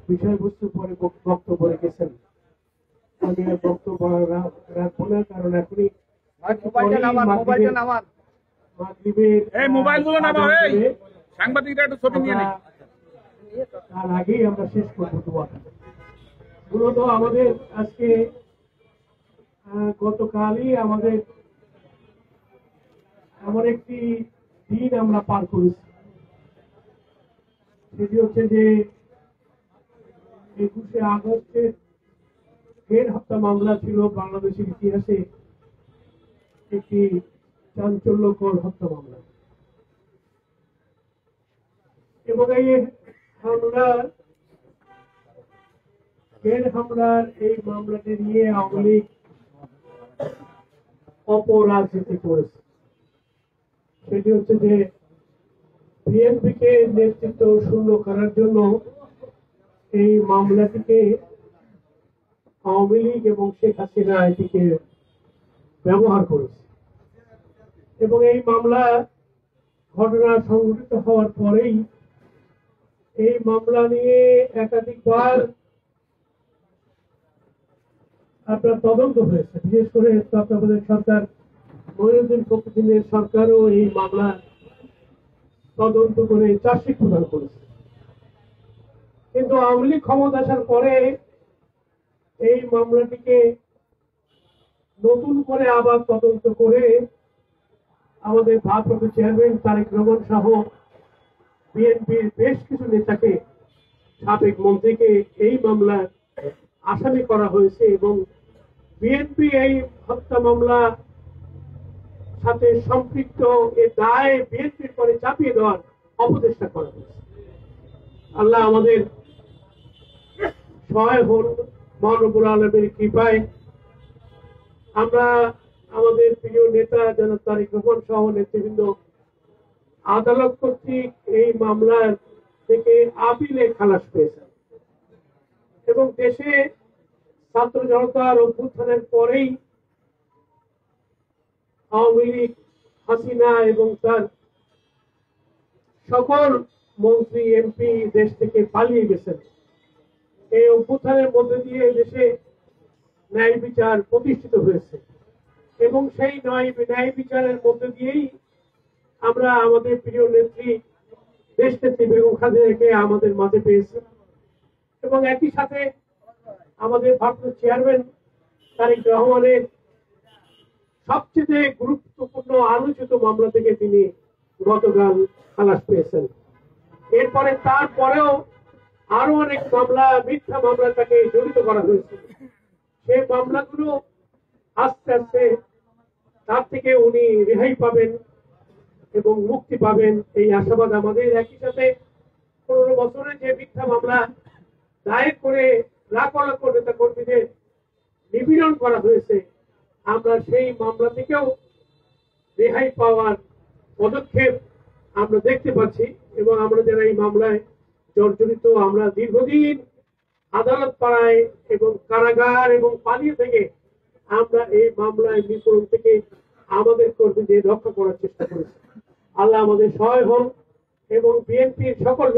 বিষয়বস্তু পরে বক্তব্য রেখেছেন। আমি আর বক্তব্য রাখবো না, কারণ এখনই তার আগেই আমরা শেষ করবো দোয়া। মূলত আমাদের আজকে গতকালই আমাদের এমন একটি দিন আমরা পার করেছি, সেটি হচ্ছে যে 21শে আগস্টের ফের হত্যা মামলা ছিল বাংলাদেশের ইতিহাসে একটি চাঞ্চল্যকর হত্যা মামলা। এবং এই হামলার এই মামলাটি নিয়ে আওয়ামী লীগ অপরাজনীতি করেছে। সেটি হচ্ছে যে বিএনপিকে নেতৃত্ব শূন্য করার জন্য এই মামলাটিকে আওয়ামী লীগ এবং শেখ হাসিনা এটিকে ব্যবহার করেছে। এবং এই মামলা ঘটনা সংঘটিত হওয়ার পরেই এই মামলা নিয়ে একাধিকবার আপনার তদন্ত হয়েছে। বিশেষ করে তত্ত্বাবধায়ক সরকার মঈনুদ্দিন ফখরুদ্দিনের সরকারও এই মামলা তদন্ত করে চার্জশিট প্রদান করেছে। কিন্তু আওয়ামী লীগ ক্ষমতা আসার পরে এই মামলাটিকে নতুন করে আবার তদন্ত করে আমাদের ভারপ্রাপ্ত চেয়ারম্যান তারেক রহমান সহ বিএনপির বেশ কিছু নেতাকে, সাবেক মন্ত্রীকে এই মামলার আসামি করা হয়েছে এবং বিএনপি এই হত্যা মামলা সাথে সম্পৃক্ত এ দায় বিএনপির পরে চাপিয়ে দেওয়ার অপচেষ্টা করা হয়েছে। আল্লাহ আমাদের সহায় হন, মহান রব্বুল আলামিনের কৃপায় আমরা আমাদের প্রিয় নেতা জনাব তারেক রহমান সহ নেতৃবৃন্দ আদালত কর্তৃক এই মামলার থেকে আপিলে খালাস পেয়েছেন এবং দেশে ছাত্র জনতার অভ্যুত্থানের পরেই আওয়ামী লীগ, হাসিনা এবং তার সকল মন্ত্রী এমপি দেশ থেকে পালিয়ে গেছেন। এই অভ্যুত্থানের মধ্যে দিয়ে দেশে ন্যায় বিচার প্রতিষ্ঠিত হয়েছে এবং সেই ন্যায় বিচারের মধ্যে দিয়েই আমরা আমাদের প্রিয় নেত্রী দেশ নেত্রী বেগম খালেদাকে আমাদের মাঝে পেয়েছি এবং একই সাথে আমাদের ভারপ্রাপ্ত চেয়ারম্যান তারেক রহমানের সবচেয়ে গুরুত্বপূর্ণ আলোচিত মামলা থেকে তিনি গতকাল খালাস পেয়েছেন। এরপরে তারপরেও আরো অনেক মামলা, মিথ্যা মামলা তাকে জড়িত করা হয়েছে। সেই মামলাগুলো আস্তে আস্তে তার থেকে উনি রেহাই পাবেন এবং মুক্তি পাবেন এই আশাবাদ আমাদের। একই সাথে 15 বছরে যে মিথ্যা মামলা দায়ের করে লাখ লাখ নেতা কর্মীদের নিপীড়ন করা হয়েছে, আমরা সেই মামলা থেকেও রেহাই পাওয়ার পদক্ষেপ আমরা দেখতে পাচ্ছি এবং আমরা যারা এই মামলায় জর্জরিত, আমরা দীর্ঘদিন আদালত পাড়ায় এবং কারাগার এবং পালিয়ে থেকে আমরা এই মামলায় নিপীড়ন থেকে আমাদের কর্মীদের রক্ষা করার চেষ্টা করেছি। আল্লাহ আমাদের সহায় হন এবং বিএনপির সকল